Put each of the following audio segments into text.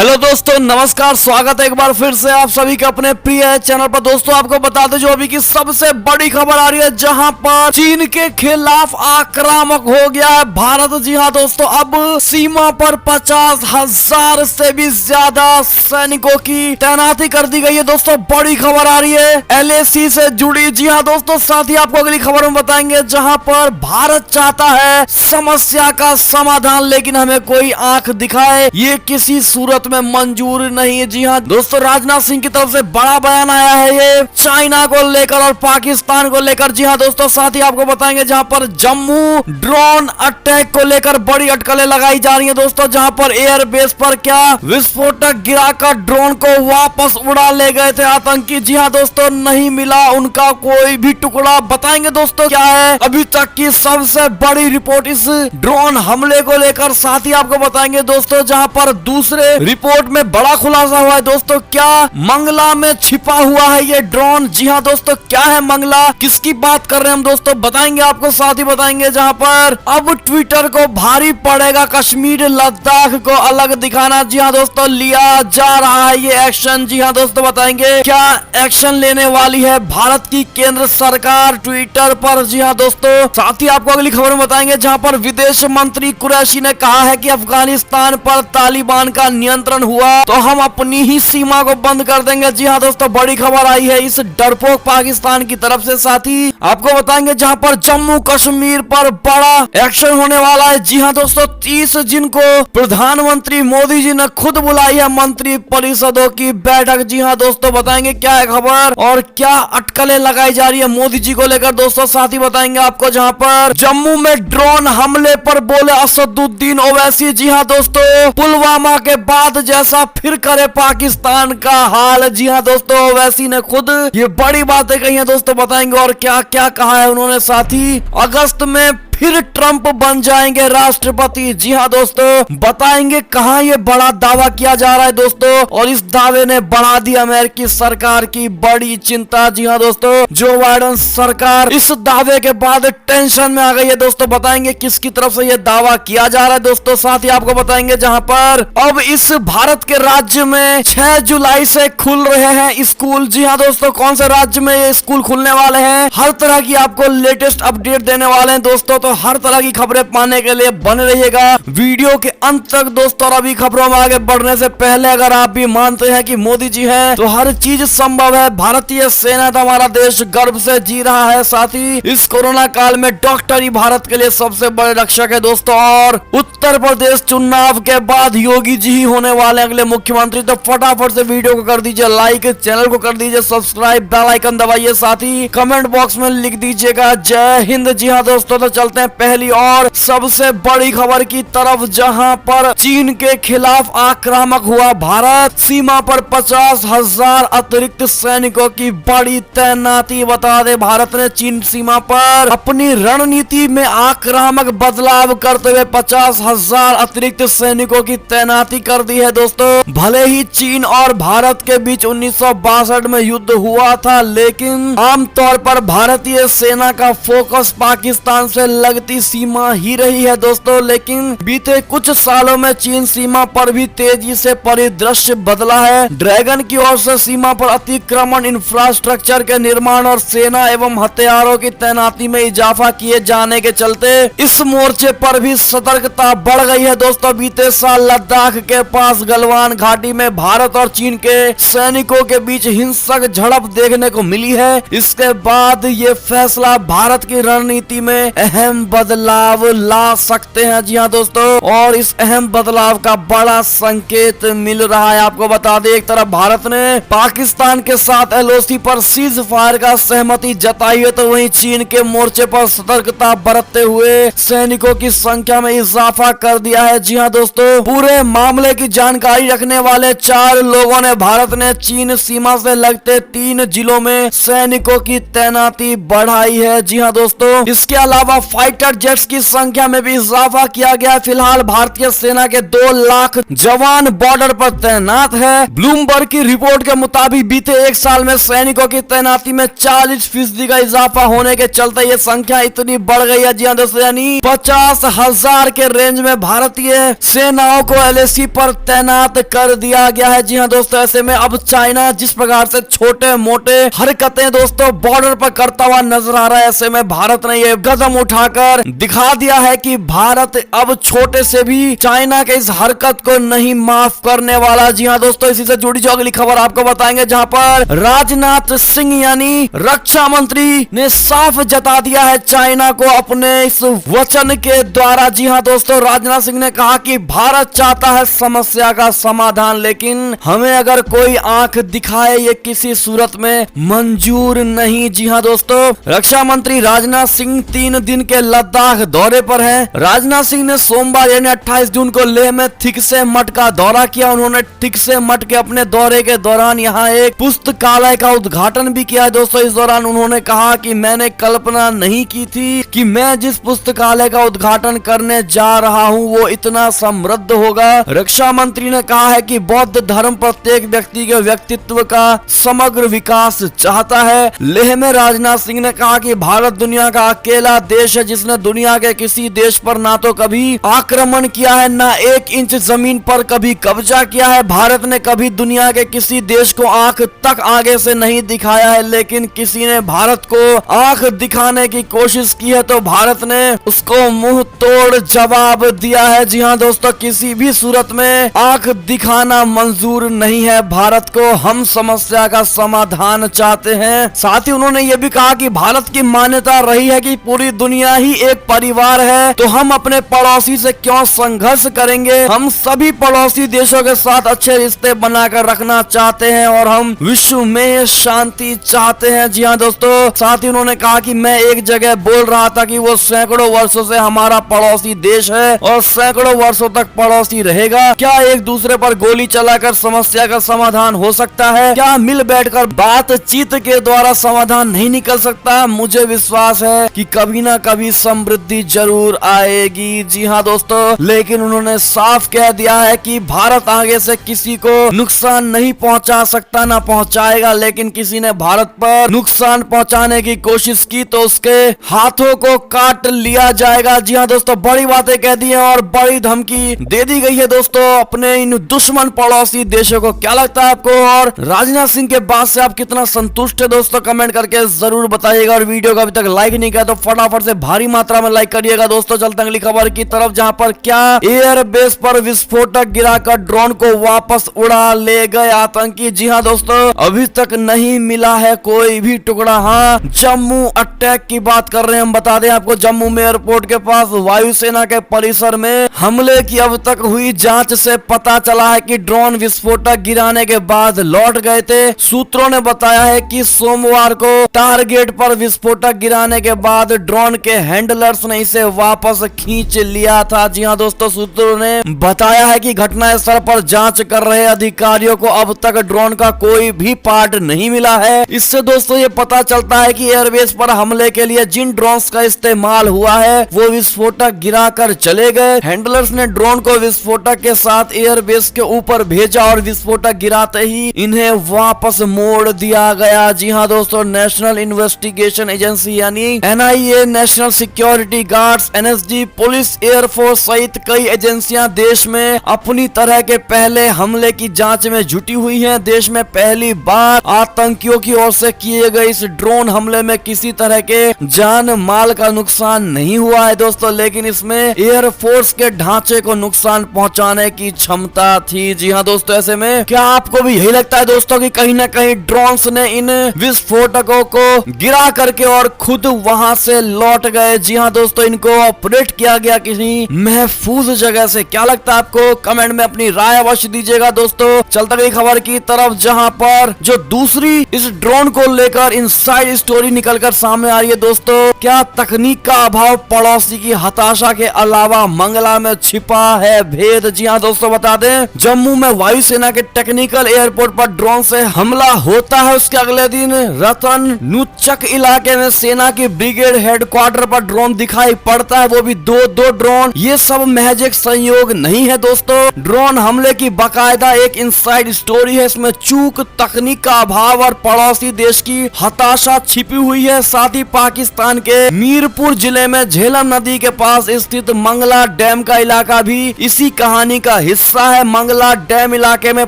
Hello दोस्तों, नमस्कार। स्वागत है एक बार फिर से आप सभी के अपने प्रिय चैनल पर। दोस्तों आपको बता दें जो अभी की सबसे बड़ी खबर आ रही है, जहां पर चीन के खिलाफ आक्रामक हो गया है भारत। जी हां दोस्तों, अब सीमा पर 50,000 से भी ज्यादा सैनिकों की तैनाती कर दी गई है। दोस्तों बड़ी खबर आ रही है LAC से जुड़ी। जी हाँ दोस्तों, साथ ही आपको अगली खबर में बताएंगे, जहां पर भारत चाहता है समस्या का समाधान, लेकिन हमें कोई आंख दिखाए ये किसी सूरत में मंजूर नहीं है। जी हाँ दोस्तों, राजनाथ सिंह की तरफ से बड़ा बयान आया है ये चाइना को लेकर और पाकिस्तान को लेकर। जी हाँ दोस्तों, साथ ही आपको बताएंगे जहां पर जम्मू ड्रोन अटैक को लेकर बड़ी अटकलें लगाई जा रही हैं। दोस्तों जहां पर एयरबेस पर क्या विस्फोटक गिराकर ड्रोन को वापस उड़ा ले गए थे आतंकी। जी हाँ दोस्तों, नहीं मिला उनका कोई भी टुकड़ा। बताएंगे दोस्तों क्या है अभी तक की सबसे बड़ी रिपोर्ट इस ड्रोन हमले को लेकर। साथ ही आपको बताएंगे दोस्तों जहां पर दूसरे रिपोर्ट में बड़ा खुलासा हुआ है। दोस्तों क्या मंगला में छिपा हुआ है ये ड्रोन। जी हाँ दोस्तों, क्या है मंगला, किसकी बात कर रहे हैं हम दोस्तों, बताएंगे आपको। साथ ही बताएंगे जहां पर अब ट्विटर को भारी पड़ेगा कश्मीर लद्दाख को अलग दिखाना। जी हाँ दोस्तों, लिया जा रहा है ये एक्शन। जी हाँ दोस्तों, बताएंगे क्या एक्शन लेने वाली है भारत की केंद्र सरकार ट्विटर पर। जी हाँ दोस्तों, साथ ही आपको अगली खबर में बताएंगे जहां पर विदेश मंत्री कुरैशी ने कहा है कि अफगानिस्तान पर तालिबान का नियंत्रण हुआ तो हम अपनी ही सीमा को बंद कर देंगे। जी हाँ दोस्तों, बड़ी खबर आई है इस डरपोक पाकिस्तान की तरफ से। साथ ही आपको बताएंगे जहां पर जम्मू कश्मीर पर बड़ा एक्शन होने वाला है। जी हाँ दोस्तों, 30 जून को प्रधानमंत्री मोदी जी ने खुद बुलाई है मंत्री परिषदों की बैठक। जी हाँ दोस्तों, बताएंगे क्या है खबर और क्या अटकलें लगाई जा रही है मोदी जी को लेकर। दोस्तों साथ ही बताएंगे आपको जहां पर जम्मू में ड्रोन हमले पर बोले असदुद्दीन ओवैसी। जी हाँ दोस्तों, पुलवामा के बाद जैसा फिर करे पाकिस्तान का हाल। जी हाँ दोस्तों, ओवैसी ने खुद ये बड़ी बातें कही हैं। दोस्तों बताएंगे और क्या क्या कहा है उन्होंने। साथ ही अगस्त में फिर ट्रंप बन जाएंगे राष्ट्रपति। जी हाँ दोस्तों, बताएंगे कहां ये बड़ा दावा किया जा रहा है दोस्तों, और इस दावे ने बढ़ा दी अमेरिकी सरकार की बड़ी चिंता। जी हाँ दोस्तों, जो बाइडेन सरकार इस दावे के बाद टेंशन में आ गई है। दोस्तों बताएंगे किसकी तरफ से ये दावा किया जा रहा है। दोस्तों साथ ही आपको बताएंगे जहां पर अब इस भारत के राज्य में 6 जुलाई से खुल रहे हैं स्कूल। जी हाँ दोस्तों, कौन से राज्य में ये स्कूल खुलने वाले हैं, हर तरह की आपको लेटेस्ट अपडेट देने वाले हैं दोस्तों। तो हर तरह की खबरें पाने के लिए बने रहिएगा वीडियो के अंत तक दोस्तों। और अभी खबरों में आगे बढ़ने से पहले अगर आप भी मानते हैं कि मोदी जी हैं तो हर चीज संभव है। भारतीय सेना तो हमारा देश गर्व से जी रहा है। साथ ही इस कोरोना काल में डॉक्टर ही भारत के लिए सबसे बड़े रक्षक है दोस्तों। और उत्तर प्रदेश चुनाव के बाद योगी जी ही होने वाले अगले मुख्यमंत्री। तो फटाफट से वीडियो को कर दीजिए लाइक, चैनल को कर दीजिए सब्सक्राइब, बेल आइकन दबाइए। साथ ही कमेंट बॉक्स में लिख दीजिएगा जय हिंद। जी हाँ दोस्तों, तो चलते हैं पहली और सबसे बड़ी खबर की तरफ, जहां पर चीन के खिलाफ आक्रामक हुआ भारत। सीमा पर 50,000 अतिरिक्त सैनिकों की बड़ी तैनाती। बता दे भारत ने चीन सीमा पर अपनी रणनीति में आक्रामक बदलाव करते हुए 50,000 अतिरिक्त सैनिकों की तैनाती कर दी है दोस्तों। भले ही चीन और भारत के बीच 1962 में युद्ध हुआ था, लेकिन आमतौर पर भारतीय सेना का फोकस पाकिस्तान से लगती सीमा ही रही है दोस्तों। लेकिन बीते कुछ सालों में चीन सीमा पर भी तेजी से परिदृश्य बदला है। ड्रैगन की ओर से सीमा पर अतिक्रमण, इंफ्रास्ट्रक्चर के निर्माण और सेना एवं हथियारों की तैनाती में इजाफा किए जाने के चलते इस मोर्चे पर भी सतर्कता बढ़ गई है दोस्तों। बीते साल लद्दाख के पास गलवान घाटी में भारत और चीन के सैनिकों के बीच हिंसक झड़प देखने को मिली है। इसके बाद ये फैसला भारत की रणनीति में अहम बदलाव ला सकते हैं। जी हाँ दोस्तों, और इस अहम बदलाव का बड़ा संकेत मिल रहा है। आपको बता दें एक तरफ भारत ने पाकिस्तान के साथ LOC पर सीज फायर का सहमति जताई है, तो वहीं चीन के मोर्चे पर सतर्कता बरतते हुए सैनिकों की संख्या में इजाफा कर दिया है। जी हाँ दोस्तों, पूरे मामले की जानकारी रखने वाले 4 लोगों ने भारत ने चीन सीमा से लगते 3 जिलों में सैनिकों की तैनाती बढ़ाई है। जी हाँ दोस्तों, इसके अलावा फाइटर जेट्स की संख्या में भी इजाफा किया गया। फिलहाल भारतीय सेना के 2 लाख जवान बॉर्डर पर तैनात है। ब्लूमबर्ग की रिपोर्ट के मुताबिक बीते 1 साल में सैनिकों की तैनाती में 40% का इजाफा होने के चलते ये संख्या इतनी बढ़ गई है। जी हाँ दोस्तों, यानी 50,000 के रेंज में भारतीय सेनाओं को LAC पर तैनात कर दिया गया है। जी हाँ दोस्तों, ऐसे में अब चाइना जिस प्रकार से छोटे मोटे हरकतें दोस्तों बॉर्डर पर करता हुआ नजर आ रहा है, ऐसे में भारत ने ये कदम उठाकर दिखा दिया है कि भारत अब छोटे से भी चाइना के इस हरकत को नहीं माफ करने वाला। जी हाँ दोस्तों, इसी से जुड़ी जो अगली खबर आपको बताएंगे, जहां पर राजनाथ सिंह यानी रक्षा मंत्री ने साफ जता दिया है चाइना को अपने इस वचन के द्वारा। जी हाँ दोस्तों, राजनाथ सिंह ने कहा कि भारत चाहता है समस्या का समाधान, लेकिन हमें अगर कोई आंख दिखाए ये किसी सूरत में मंजूर नहीं। जी हाँ दोस्तों, रक्षा मंत्री राजनाथ सिंह 3 दिन के लद्दाख दौरे पर हैं। राजनाथ सिंह ने सोमवार यानी 28 जून को लेह में थिकसे मठ का दौरा किया। उन्होंने थिकसे मठ के अपने दौरे के दौरान यहाँ एक पुस्तकालय का उद्घाटन भी किया है। दोस्तों, इस दौरान उन्होंने कहा कि मैंने कल्पना नहीं की थी कि मैं जिस पुस्तकालय का उद्घाटन करने जा रहा हूँ वो इतना समृद्ध होगा। रक्षा मंत्री ने कहा है कि बौद्ध धर्म प्रत्येक व्यक्ति के व्यक्तित्व का समग्र विकास चाहता है। लेह में राजनाथ सिंह ने कहा कि भारत दुनिया का अकेला देश है जिसने दुनिया के किसी देश पर ना तो कभी आक्रमण किया है, ना 1 इंच जमीन पर कभी कब्जा किया है। भारत ने कभी दुनिया के किसी देश को आंख तक आगे से नहीं दिखाया है, लेकिन किसी ने भारत को आंख दिखाने की कोशिश की है तो भारत ने उसको मुंह तोड़ जवाब दिया है। जी हाँ दोस्तों, किसी भी सूरत में आंख दिखाना मंजूर नहीं है भारत को। हम समस्या का समाधान चाहते हैं। साथ ही उन्होंने ये भी कहा कि भारत की मान्यता रही है कि पूरी दुनिया ही एक परिवार है, तो हम अपने पड़ोसी से क्यों संघर्ष करेंगे। हम सभी पड़ोसी देशों के साथ अच्छे रिश्ते बनाकर रखना चाहते हैं और हम विश्व में शांति चाहते हैं। जी हाँ दोस्तों, साथ ही उन्होंने कहा कि मैं एक जगह बोल रहा था कि वो सैकड़ों वर्षों से हमारा पड़ोसी देश है और सैकड़ों वर्षों तक पड़ोसी रहेगा। क्या एक दूसरे पर गोली चलाकर समस्या का समाधान हो सकता है? क्या मिल बैठकर बातचीत के द्वारा समाधान नहीं निकल सकता? मुझे विश्वास है कि कभी ना कभी समृद्धि जरूर आएगी। जी हाँ दोस्तों, लेकिन उन्होंने साफ कह दिया है कि भारत आगे से किसी को नुकसान नहीं पहुंचा सकता, ना पहुंचाएगा, लेकिन किसी ने भारत पर नुकसान पहुंचाने की कोशिश की तो उसके हाथों को काट लिया जाएगा। जी हाँ दोस्तों, बड़ी बातें कह दी है और बड़ी धमकी दे दी गई है दोस्तों अपने इन दुश्मन पड़ोसी देशों को। क्या लगता है आपको और राजनाथ सिंह के बात से आप कितना संतुष्ट है दोस्तों? कमेंट करके जरूर बताइएगा और वीडियो को अभी तक लाइक नहीं किया तो फटाफट से भारी मात्रा में लाइक करिएगा। दोस्तों, चलते अगली खबर की तरफ, जहां पर क्या एयरबेस पर विस्फोटक गिराकर ड्रोन को वापस उड़ा ले गए आतंकी। जी हाँ दोस्तों, अभी तक नहीं मिला है कोई भी टुकड़ा। हाँ, जम्मू अटैक की बात कर रहे हैं हम। बता दें आपको, जम्मू में एयरपोर्ट के पास वायुसेना के परिसर में हमले की अब तक हुई जांच से पता चला है कि ड्रोन विस्फोटक गिराने के बाद लौट गए थे। सूत्रों ने बताया है कि सोमवार को टारगेट पर विस्फोटक गिराने के बाद ड्रोन के हैंडलर्स ने इसे वापस खींच लिया था। जी हाँ दोस्तों, सूत्रों ने बताया है कि घटनास्थल पर जांच कर रहे अधिकारियों को अब तक ड्रोन का कोई भी पार्ट नहीं मिला है। इससे दोस्तों ये पता चलता है कि एयरबेस पर हमले के लिए जिन ड्रोन्स का इस्तेमाल हुआ है वो विस्फोटक गिराकर चले गए। हैंडलर्स ने ड्रोन को विस्फोटक के साथ एयरबेस के ऊपर भेजा और विस्फोटक गिराते ही इन्हें वापस मोड़ दिया गया। जी हाँ दोस्तों, नेशनल इन्वेस्टिगेशन एजेंसी यानी NIA, national security guards, NSG, police, air force सहित कई एजेंसियां देश में अपनी तरह के पहले हमले की जांच में जुटी हुई हैं। देश में पहली बार आतंकियों की ओर से किए गए इस ड्रोन हमले में किसी तरह के जान माल का नुकसान नहीं हुआ है दोस्तों, लेकिन इसमें एयरफोर्स के ढांचे को नुकसान पहुंचाने की क्षमता थी। जी हाँ दोस्तों, ऐसे में क्या आपको भी यही लगता है दोस्तों कि कहीं ना कहीं ड्रोन्स ने इन विस्फोटकों को गिरा करके और खुद वहां से लौट गए? जी हाँ दोस्तों, इनको ऑपरेट किया गया किसी महफूज जगह से। क्या लगता है आपको? कमेंट में अपनी राय अवश्य दीजिएगा दोस्तों। चलता गई खबर की तरफ, जहां पर जो दूसरी इस ड्रोन को लेकर इनसाइड स्टोरी निकलकर सामने आ रही है दोस्तों। क्या तकनीक का अभाव पड़ोसी की हताशा के अलावा मंगला में छिपा है भेद? जी हाँ दोस्तों, बता दें, जम्मू में वायुसेना के टेक्निकल एयरपोर्ट पर ड्रोन से हमला होता है। उसके अगले दिन रतन नुचक इलाके में सेना की ब्रिगेड हेडक्वार्टर पर ड्रोन दिखाई पड़ता है, वो भी दो ड्रोन। ये सब महज एक संयोग नहीं है दोस्तों, ड्रोन हमले की बाकायदा एक इनसाइड स्टोरी है। इसमें चूक, तकनीक का अभाव और पड़ोसी देश की हताशा छिपी हुई है। साथ ही पाकिस्तान के मीरपुर जिले में झेलम नदी के पास स्थित मंगला डैम का इलाका भी इसी कहानी का हिस्सा है। मंगला डैम इलाके में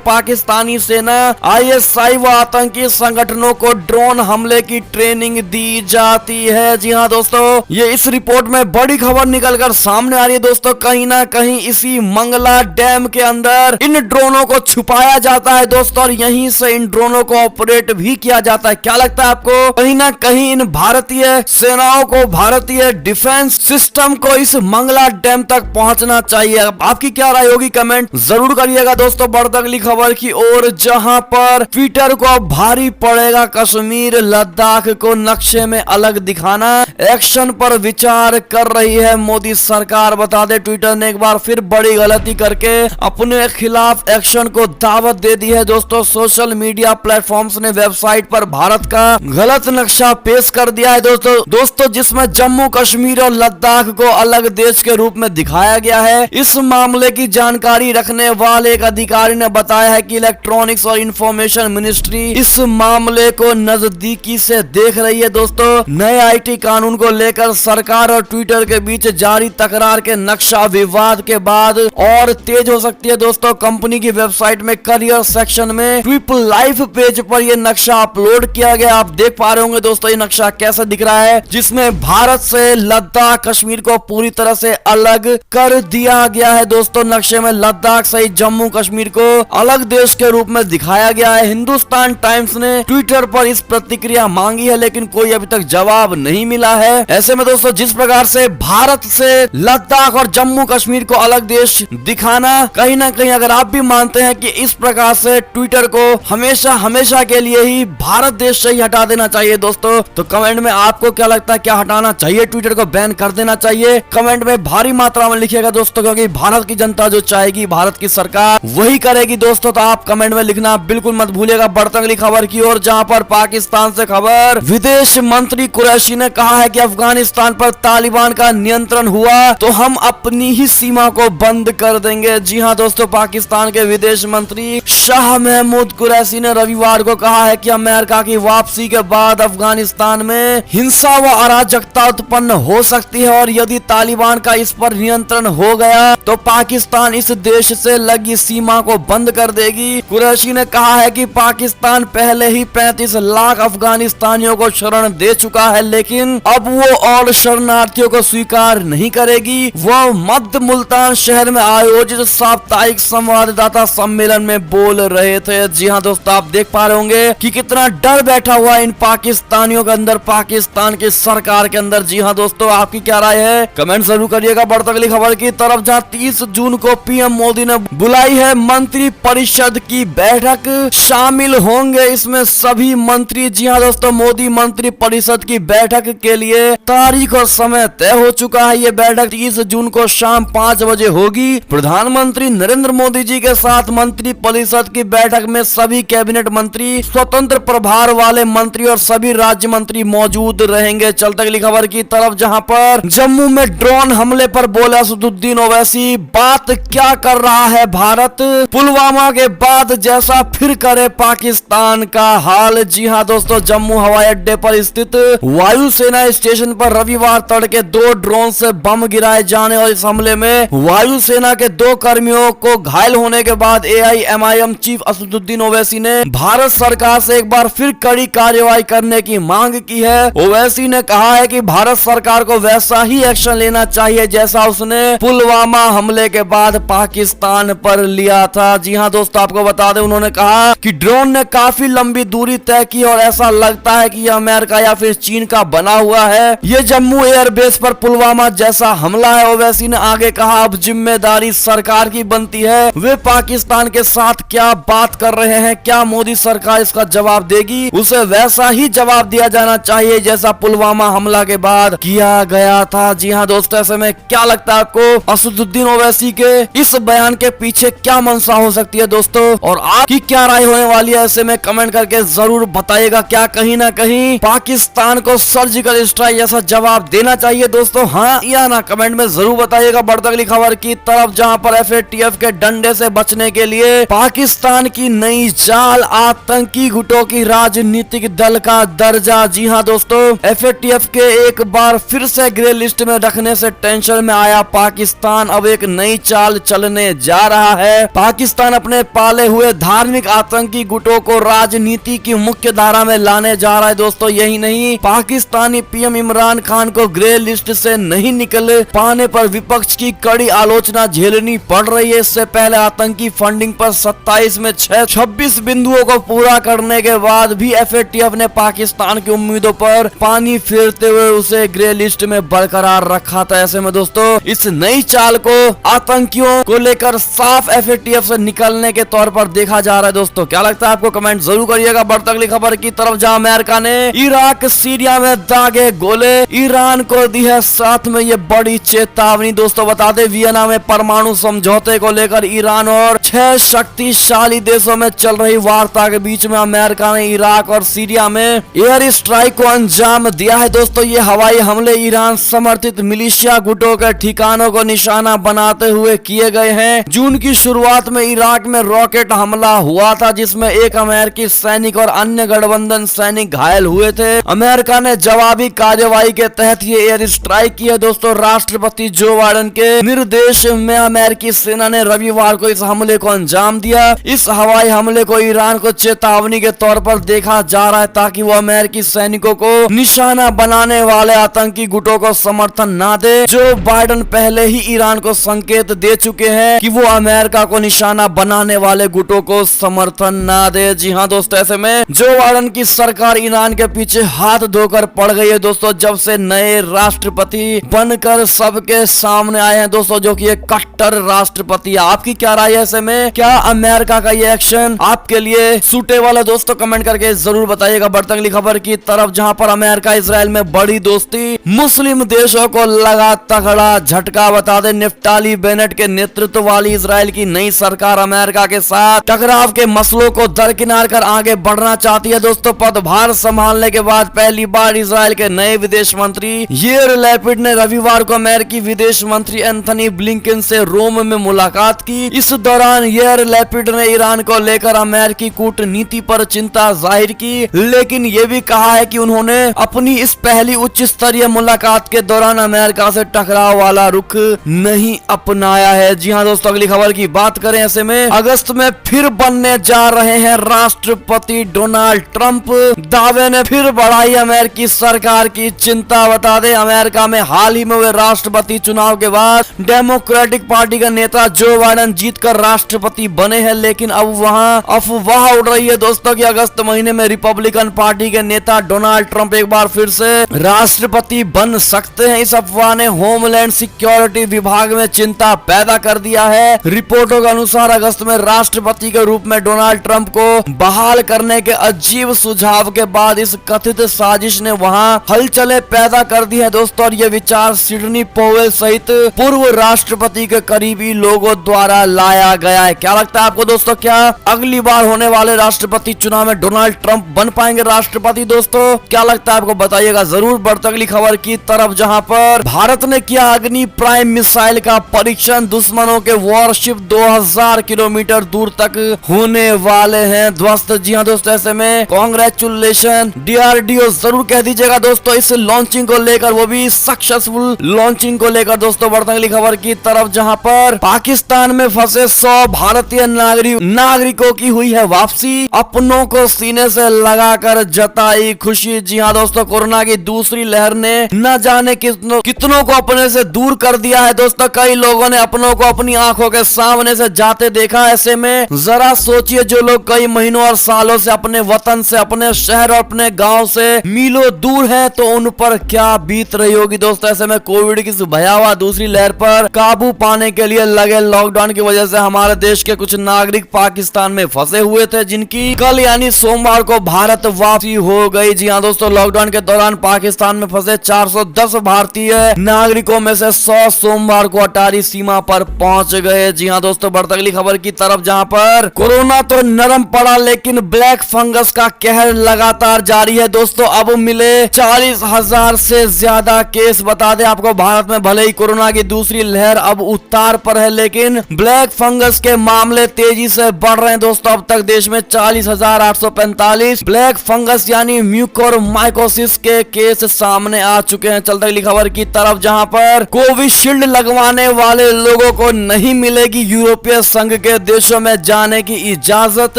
पाकिस्तानी सेना, ISI व आतंकी संगठनों को ड्रोन हमले की ट्रेनिंग दी जाती है। जी हाँ दोस्तों, ये इस रिपोर्ट में बड़ी खबर निकलकर सामने आ रही है दोस्तों। कहीं ना कहीं इसी मंगला डैम के अंदर इन ड्रोनों को छुपाया जाता है दोस्तों, और यहीं से इन ड्रोनों को ऑपरेट भी किया जाता है। क्या लगता है आपको, कहीं ना कहीं इन भारतीय सेनाओं को, भारतीय डिफेंस सिस्टम को इस मंगला डैम तक पहुंचना चाहिए? आपकी क्या राय होगी, कमेंट जरूर करिएगा दोस्तों। बढ़ते अगली खबर की ओर, जहां पर ट्विटर को अब भारी पड़ेगा कश्मीर लद्दाख को नक्शे में अलग दिखाना, एक्शन पर विचार कर रही है मोदी सरकार। बता दे, ट्विटर ने एक बार फिर बड़ी गलती करके अपने खिलाफ एक्शन को दावत दे दी है दोस्तों। सोशल मीडिया प्लेटफॉर्म्स ने वेबसाइट पर भारत का गलत नक्शा पेश कर दिया है दोस्तों, जिसमें जम्मू कश्मीर और लद्दाख को अलग देश के रूप में दिखाया गया है। इस मामले की जानकारी रखने वाले एक अधिकारी ने बताया है कि इलेक्ट्रॉनिक्स और इंफॉर्मेशन मिनिस्ट्री इस मामले को नजदीकी से देख रही है दोस्तों। नए IT कानून को लेकर सरकार और ट्विटर के बीच जारी तकरार के नक्शा विवाद के बाद और तेज हो सकती है दोस्तों। कंपनी की वेबसाइट में करियर सेक्शन में ट्विप लाइव पेज पर यह नक्शा अपलोड किया गया। आप देख पा रहे होंगे दोस्तों ये नक्शा कैसा दिख रहा है, जिसमें भारत से लद्दाख, कश्मीर को पूरी तरह से अलग कर दिया गया है दोस्तों। नक्शे में लद्दाख सहित जम्मू कश्मीर को अलग देश के रूप में दिखाया गया है। हिंदुस्तान टाइम्स ने ट्विटर पर इस प्रतिक्रिया मांगी है, लेकिन कोई अभी तक जवाब नहीं मिला है। ऐसे में दोस्तों, जिस प्रकार से भारत से लद्दाख और जम्मू कश्मीर को अलग देश दिखाना, कहीं ना कहीं अगर आप भी मानते हैं कि इस प्रकार से ट्विटर को हमेशा के लिए ही भारत देश से ही हटा देना चाहिए दोस्तों, तो कमेंट में आपको क्या लगता है, क्या हटाना चाहिए, ट्विटर को बैन कर देना चाहिए? कमेंट में भारी मात्रा में लिखिएगा दोस्तों, क्योंकि भारत की जनता जो चाहेगी, भारत की सरकार वही करेगी दोस्तों। तो आप कमेंट में लिखना बिल्कुल मत भूलिएगा। बढ़ते अगली खबर की ओर, जहां पर पाकिस्तान से खबर, विदेश मंत्री कुरैशी ने कहा है कि अफगानिस्तान पर तालिबान का नियंत्रण हुआ तो हम अपनी ही सीमा को बंद कर देंगे। जी हां दोस्तों, पाकिस्तान के विदेश मंत्री शाह महमूद कुरैशी ने रविवार को कहा है कि अमेरिका की वापसी के बाद अफगानिस्तान में हिंसा व अराजकता उत्पन्न हो सकती है, और यदि तालिबान का इस पर नियंत्रण हो गया तो पाकिस्तान इस देश से लगी सीमा को बंद कर देगी। कुरैशी ने कहा है कि पाकिस्तान पहले ही 35 लाख अफगानिस्तानियों को शरण दे चुका है, लेकिन अब वो और शरणार्थियों को स्वीकार नहीं करेगी। वह मध्य मुल्तान शहर में आयोजित साप्ताहिक संवाददाता सम्मेलन में बोल रहे थे। जी हाँ दोस्तों, आप देख पा रहे होंगे कि कितना डर बैठा हुआ इन पाकिस्तानियों के अंदर, पाकिस्तान की सरकार के अंदर। जी हाँ दोस्तों, आपकी क्या राय है, कमेंट जरूर करिएगा। बढ़ते अगली खबर की तरफ, जहां 30 जून को PM मोदी ने बुलाई है मंत्री परिषद की बैठक, शामिल होंगे इसमें सभी मंत्री। जी हाँ दोस्तों, मोदी मंत्री परिषद की बैठक के लिए तारीख और समय तय हो चुका है। ये बैठक 30 जून को शाम 5 बजे होगी। प्रधानमंत्री नरेंद्र मोदी जी के साथ मंत्री परिषद की बैठक में सभी कैबिनेट मंत्री, स्वतंत्र प्रभार वाले मंत्री और सभी राज्य मंत्री मौजूद रहेंगे। चलते अगली खबर की तरफ, जहां पर जम्मू में ड्रोन हमले पर बोला असदुद्दीन ओवैसी, बात क्या कर रहा है भारत, पुलवामा के बाद जैसा फिर करे पाकिस्तान का हाल। जी हां दोस्तों, जम्मू हवाई अड्डे पर स्थित वायुसेना स्टेशन पर रविवार तड़के 2 ड्रोन से बम गिराए जाने और इस हमले में वायुसेना के 2 कर्मियों को घायल होने के बाद AIMIM चीफ असदुद्दीन ओवैसी ने भारत सरकार से एक बार फिर कड़ी कार्रवाई करने की मांग की है। ओवैसी ने कहा है कि भारत सरकार को वैसा ही एक्शन लेना चाहिए जैसा उसने पुलवामा हमले के बाद पाकिस्तान पर लिया था। जी हां दोस्तों, आपको बता दें, उन्होंने कहा कि ड्रोन ने काफी लंबी दूरी तय की और ऐसा लगता है कि यह अमेरिका या फिर चीन का बना हुआ है। ये जम्मू एयरबेस पर पुलवामा जैसा हमला है। ओवैसी ने आगे कहा, अब जिम्मेदारी सरकार की बनती है, वे पाकिस्तान के साथ क्या क्या बात कर रहे हैं, क्या मोदी सरकार इसका जवाब देगी? उसे वैसा ही जवाब दिया जाना चाहिए जैसा पुलवामा हमला के बाद किया गया था। जी हाँ दोस्तों, ऐसे में क्या लगता है आपको असदुद्दीन ओवैसी के इस बयान के पीछे क्या मंशा हो सकती है दोस्तों, और आपकी क्या राय होने वाली है ऐसे में कमेंट करके जरूर बताइएगा। क्या कहीं ना कहीं पाकिस्तान को सर्जिकल स्ट्राइक जैसा जवाब देना चाहिए दोस्तों, हाँ या ना? कमेंट में जरूर बताइएगा। बढ़ती अगली खबर की तरफ, जहां पर FATF के डंडे से बचने के लिए पाकिस्तान की नई चाल, आतंकी गुटों की राजनीतिक दल का दर्जा। जी हाँ दोस्तों, FATF के एक बार फिर से ग्रे लिस्ट में रखने से टेंशन में आया पाकिस्तान अब एक नई चाल चलने जा रहा है। पाकिस्तान अपने पाले हुए धार्मिक आतंकी गुटों को राजनीति की मुख्य धारा में लाने जा रहा है दोस्तों। यही नहीं, पाकिस्तानी PM इमरान खान को ग्रे लिस्ट से नहीं निकल पाने पर विपक्ष की कड़ी आलोचना झेलनी पड़ रही है। इससे पहले आतंकी फंडिंग पर 27 में 26 बिंदुओं को पूरा करने के बाद भी FATF ने पाकिस्तान की उम्मीदों पर पानी फेरते हुए उसे ग्रे लिस्ट में बरकरार रखा था। ऐसे में दोस्तों, इस नई चाल को आतंकियों को लेकर साफ FATF से निकलने के तौर पर देखा जा रहा है दोस्तों। क्या लगता है आपको? कमेंट जरूर करिएगा। बढ़ती अगली खबर की तरफ, जहां अमेरिका ने इराक सीरिया में दागे गोले, ईरान को दी है साथ में ये बड़ी चेतावनी दोस्तों। बता दें, वियना में परमाणु समझौते को लेकर ईरान और 6 शक्तिशाली देशों में चल रही वार्ता के बीच में अमेरिका ने इराक और सीरिया में एयर स्ट्राइक को अंजाम दिया है दोस्तों। ये हवाई हमले ईरान समर्थित मिलिशिया गुटों के ठिकानों को निशाना बनाते हुए किए गए हैं। जून की शुरुआत में इराक में रॉकेट हमला हुआ था जिसमें एक अमेरिकी सैनिक और अन्य गठबंधन सैनिक घायल हुए थे। अमेरिका ने जवाबी कार्यवाही के तहत ये एयर स्ट्राइक की है दोस्तों। राष्ट्रपति जो बाइडेन के निर्देश में अमेरिकी सेना ने रविवार को इस हमले को अंजाम दिया। इस हवाई हमले को ईरान को चेतावनी के तौर पर देखा जा रहा है ताकि वो अमेरिकी सैनिकों को निशाना बनाने वाले आतंकी गुटों को समर्थन ना दे। जो बाइडेन पहले ही ईरान को संकेत दे चुके हैं कि वो अमेरिका को निशाना बनाने वाले गुटों को समर्थन ना दे। जी हाँ दोस्तों, ऐसे में जो बाइडेन की सरकार ईरान के पीछे हाथ धोकर पड़ गई है दोस्तों, जब से नए राष्ट्रपति बनकर सबके सामने आए हैं दोस्तों, जो कि एक कट्टर राष्ट्रपति। आपकी क्या राय है ऐसे में? क्या अमेरिका का ये एक्शन आपके लिए सूटेबल है दोस्तों? कमेंट करके जरूर बताइएगा। बढ़ती अगली खबर की तरफ, जहां पर अमेरिका इजराइल में बड़ी दोस्ती, मुस्लिम देशों को लगा तगड़ा झटका। बता दें, निफ्ताली बेनेट के नेतृत्व वाली इजराइल की नई सरकार अमेरिका के साथ टकराव के मसलों को दरकिनार कर आगे बढ़ना चाहती है दोस्तों। पदभार संभालने के बाद पहली बार इजराइल के नए विदेश मंत्री याइर लैपिड ने रविवार को अमेरिकी विदेश मंत्री एंथनी ब्लिंकन से रोम में मुलाकात की। इस दौरान याइर लैपिड ने ईरान को लेकर अमेरिकी कूटनीति पर चिंता जाहिर की, लेकिन ये भी कहा है कि उन्होंने अपनी इस पहली उच्च स्तरीय मुलाकात के दौरान अमेरिका से टकराव वाला रुख नहीं अपनाया है। जी हाँ दोस्तों, अगली खबर की बात करें, ऐसे में अगस्त में फिर बनने जा रहे हैं राष्ट्रपति डोनाल्ड ट्रंप। दावे ने फिर बढ़ाई अमेरिकी सरकार की चिंता। बता दें, अमेरिका में हाल ही में हुए राष्ट्रपति चुनाव के बाद डेमोक्रेटिक पार्टी का नेता जो बाइडेन जीतकर राष्ट्रपति बने हैं, लेकिन अब वहां अफवाह उड़ रही है दोस्तों कि अगस्त महीने में रिपब्लिकन पार्टी के नेता डोनाल्ड ट्रंप एक बार फिर से राष्ट्रपति बन सकते हैं। इस अफवाह ने होमलैंड सिक्योरिटी विभाग में चिंता पैदा कर दिया है। रिपोर्टों के अनुसार अगस्त में राष्ट्रपति के रूप में डोनाल्ड ट्रंप को बहाल करने के अजीब सुझाव के बाद इस कथित साजिश ने वहां हलचलें पैदा कर दी है दोस्तों, और ये विचार सिडनी पोवेल सहित पूर्व राष्ट्रपति के करीबी लोगों द्वारा लाया गया है। क्या लगता है आपको दोस्तों? क्या अगली बार होने वाले राष्ट्रपति चुनाव में डोनाल्ड ट्रंप बन पाएंगे राष्ट्रपति दोस्तों? क्या लगता है आपको? बताइएगा जरूर। बढ़ती अगली खबर की तरफ, जहां पर भारत ने किया अग्नि प्राइम मिसाइल का परीक्षण। दुश्मनों के वॉरशिप 2000 किलोमीटर दूर तक होने वाले हैं ध्वस्त। जी हाँ दोस्तों, ऐसे में कांग्रेचुलेशन DRDO जरूर कह दीजिएगा दोस्तों इस लॉन्चिंग को लेकर, वो भी सक्सेसफुल लॉन्चिंग को लेकर दोस्तों। बढ़ती अगली खबर की तरफ, जहां पर पाकिस्तान में फंसे 100 भारतीय नागरिकों की हुई है वापसी। अपनों को सीने से लगाकर जताई खुशी। जी हाँ दोस्तों, कोरोना की दूसरी लहर ने न जाने कितनों को अपने से दूर कर दिया है दोस्तों। कई लोगों ने अपनों को अपनी आंखों के सामने से जाते देखा। ऐसे में जरा सोचिए, जो लोग कई महीनों और सालों से अपने वतन से, अपने शहर और अपने गांव से मीलों दूर हैं, तो उन पर क्या बीत रही होगी दोस्तों। ऐसे में कोविड की भयावह दूसरी लहर पर काबू पाने के लिए लगे लॉकडाउन की वजह से हमारे देश के कुछ नागरिक नागरिक पाकिस्तान में फंसे हुए थे, जिनकी कल यानी सोमवार को भारत वापसी हो गई। जी हाँ दोस्तों, लॉकडाउन के दौरान पाकिस्तान में फंसे 410 भारतीय नागरिकों में से 100 सोमवार को अटारी सीमा पर पहुंच गए। जी हाँ दोस्तों, बढ़ती अगली खबर की तरफ, जहां पर कोरोना तो नरम पड़ा लेकिन ब्लैक फंगस का कहर लगातार जारी है। दोस्तों, अब मिले 40,000 से ज्यादा केस। बता दें आपको, भारत में भले ही कोरोना की दूसरी लहर अब उतार पर है, लेकिन ब्लैक फंगस के मामले तेजी से बढ़ रहे हैं। दोस्तों, अब तक देश में 40,845 ब्लैक फंगस यानी म्यूकोरमाइकोसिस के केस सामने आ चुके हैं। चलते अगली खबर की तरफ, जहां पर कोविशील्ड लगवाने वाले लोगों को नहीं मिलेगी यूरोपीय संघ के देशों में जाने की इजाजत।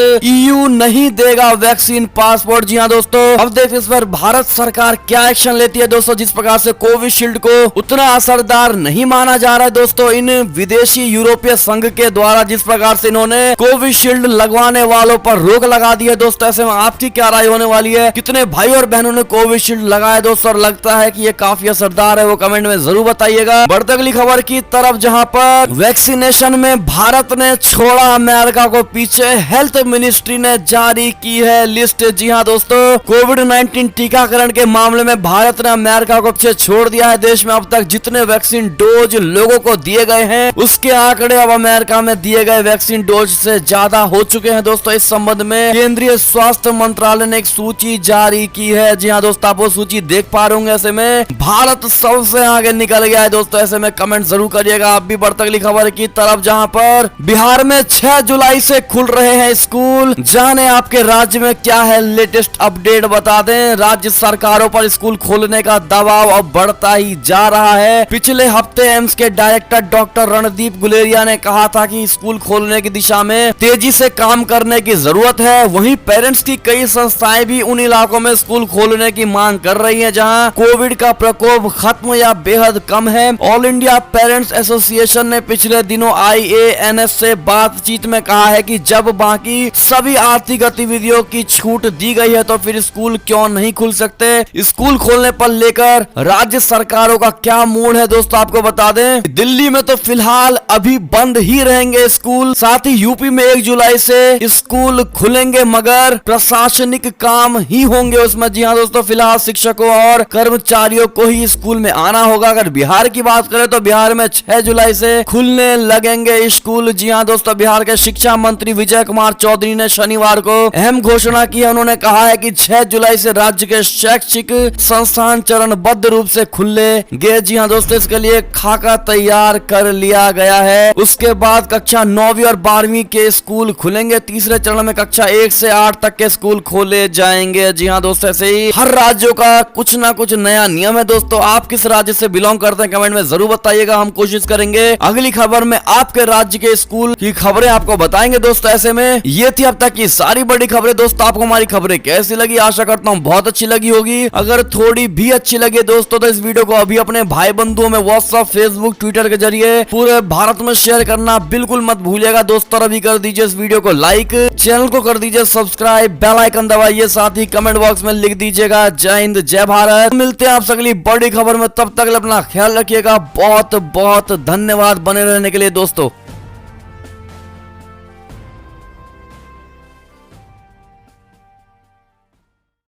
EU नहीं देगा वैक्सीन पासपोर्ट। जी हाँ दोस्तों, अब देखते इस पर भारत सरकार क्या एक्शन लेती है। दोस्तों, जिस प्रकार से कोविशील्ड को उतना असरदार नहीं माना जा रहा है, दोस्तों इन विदेशी यूरोपीय संघ के द्वारा जिस प्रकार से इन्होंने कोविशील्ड लगवाने वालों पर रोक लगा दी है, दोस्तों ऐसे में आपकी क्या राय होने वाली है? कितने भाई और बहनों ने कोविशील्ड लगाया दोस्तों, और लगता है कि ये काफी असरदार है? वो कमेंट में जरूर बताइएगा। बढ़ते अगली खबर की तरफ, जहां पर वैक्सीनेशन में भारत ने छोड़ा अमेरिका को पीछे, हेल्थ मिनिस्ट्री ने जारी की है लिस्ट। जी हाँ दोस्तों, कोविड-19 टीकाकरण के मामले में भारत ने अमेरिका को पीछे छोड़ दिया है। देश में अब तक जितने वैक्सीन डोज लोगों को दिए गए हैं, उसके आंकड़े अब अमेरिका में दिए गए वैक्सीन डोज से ज्यादा हो चुके हैं। दोस्तों, इस संबंध में केंद्रीय स्वास्थ्य मंत्रालय ने एक सूची जारी की है। जी हाँ दोस्तों, आप वो सूची देख पा रहे होंगे। ऐसे में भारत सबसे आगे निकल गया है। दोस्तों, ऐसे में कमेंट जरूर करिएगा आप भी। बढ़ती अगली खबर की तरफ, जहां पर बिहार में 6 जुलाई से खुल रहे हैं स्कूल। जाने आपके राज्य में क्या है लेटेस्ट अपडेट, बता दें। राज्य सरकारों पर स्कूल खोलने का दबाव अब बढ़ता ही जा रहा है। पिछले हफ्ते एम्स के डायरेक्टर डॉक्टर रणदीप गुलेरिया ने कहा था कि स्कूल खोलने की दिशा में तेजी से काम करने की जरूरत है। वहीं पेरेंट्स की कई संस्थाएं भी उन इलाकों में स्कूल खोलने की मांग कर रही हैं जहां कोविड का प्रकोप खत्म या बेहद कम है। ऑल इंडिया पेरेंट्स एसोसिएशन ने पिछले दिनों IANS से बातचीत में कहा है कि जब बाकी सभी आर्थिक गतिविधियों की छूट दी गई है तो फिर स्कूल क्यों नहीं खुल सकते। स्कूल खोलने पर लेकर राज्य सरकारों का क्या मूड है दोस्तों, आपको बता दें दिल्ली में तो फिलहाल अभी बंद ही रहेंगे स्कूल। साथ ही यूपी में 1 जुलाई से स्कूल खुलेंगे, मगर प्रशासनिक काम ही होंगे उसमें। जी हाँ दोस्तों, फिलहाल शिक्षकों और कर्मचारियों को ही स्कूल में आना होगा। अगर बिहार की बात करें तो बिहार में 6 जुलाई से खुलने लगेंगे स्कूल। जी हाँ दोस्तों, बिहार के शिक्षा मंत्री विजय कुमार चौधरी ने शनिवार को अहम घोषणा की है। उन्होंने कहा है कि 6 जुलाई से राज्य के शैक्षिक संस्थान चरणबद्ध रूप से खुलेंगे। जी हाँ दोस्तों, इसके लिए खाका तैयार कर लिया गया है। उसके बाद कक्षा 9वीं और 12वीं के स्कूल खुलेंगे। तीसरे चरण में कक्षा 1 से 8 तक के स्कूल खोले जाएंगे। जी हाँ दोस्तों, ऐसे ही हर राज्यों का कुछ ना कुछ नया नियम है। दोस्तों, आप किस राज्य से बिलोंग करते हैं कमेंट में जरूर बताइएगा। हम कोशिश करेंगे अगली खबर में आपके राज्य के स्कूल की खबरें आपको बताएंगे। दोस्तों, ऐसे में ये थी अब तक की सारी बड़ी खबरें। दोस्तों, आपको हमारी खबरें कैसी लगी? आशा करता हूँ बहुत अच्छी लगी होगी। अगर थोड़ी भी अच्छी लगी दोस्तों तो इस वीडियो को अभी अपने भाई बंधुओं में व्हाट्सएप, फेसबुक, ट्विटर के जरिए पूरे भारत में शेयर करना बिल्कुल मत भूलिएगा। दोस्तों, अभी कर दीजिए इस वीडियो को लाइक, चैनल को कर दीजिए सब्सक्राइब, बेल आइकन दबाइए, साथ ही कमेंट बॉक्स में लिख दीजिएगा जय हिंद जय भारत। मिलते हैं आप अगली बड़ी खबर में, तब तक अपना ख्याल रखिएगा। बहुत बहुत धन्यवाद बने रहने के लिए दोस्तों।